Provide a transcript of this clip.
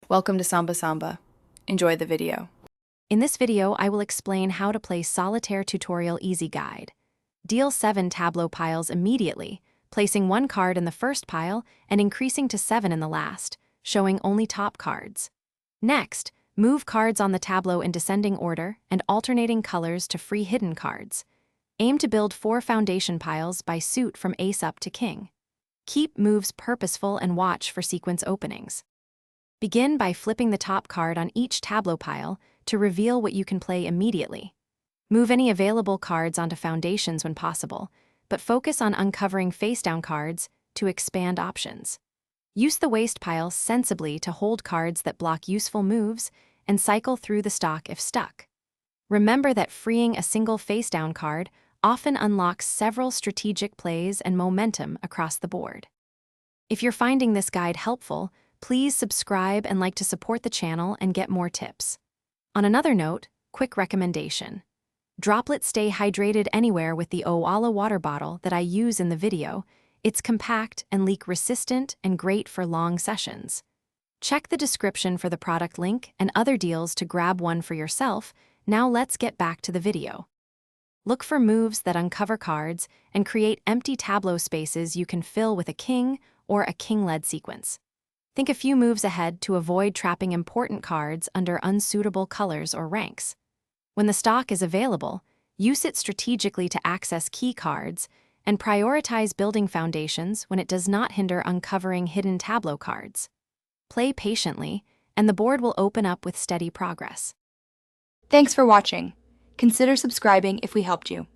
Welcome to Samba Samba. Enjoy the video. In this video, I will explain how to play Solitaire Tutorial Easy Guide. Deal 7 tableau piles immediately, placing 1 card in the first pile and increasing to 7 in the last, showing only top cards. Next, move cards on the tableau in descending order and alternating colors to free hidden cards. Aim to build 4 foundation piles by suit from ace up to king. Keep moves purposeful and watch for sequence openings. Begin by flipping the top card on each tableau pile to reveal what you can play immediately. Move any available cards onto foundations when possible, but focus on uncovering face-down cards to expand options. Use the waste pile sensibly to hold cards that block useful moves and cycle through the stock if stuck. Remember that freeing a single face-down card often unlocks several strategic plays and momentum across the board. If you're finding this guide helpful, please subscribe and like to support the channel and get more tips. On another note, quick recommendation. Droplets stay hydrated anywhere with the Owala water bottle that I use in the video. It's compact and leak-resistant and great for long sessions. Check the description for the product link and other deals to grab one for yourself. Now let's get back to the video. Look for moves that uncover cards and create empty tableau spaces you can fill with a king or a king-led sequence. Think a few moves ahead to avoid trapping important cards under unsuitable colors or ranks. When the stock is available, use it strategically to access key cards and prioritize building foundations when it does not hinder uncovering hidden tableau cards. Play patiently, and the board will open up with steady progress. Thanks for watching. Consider subscribing if we helped you.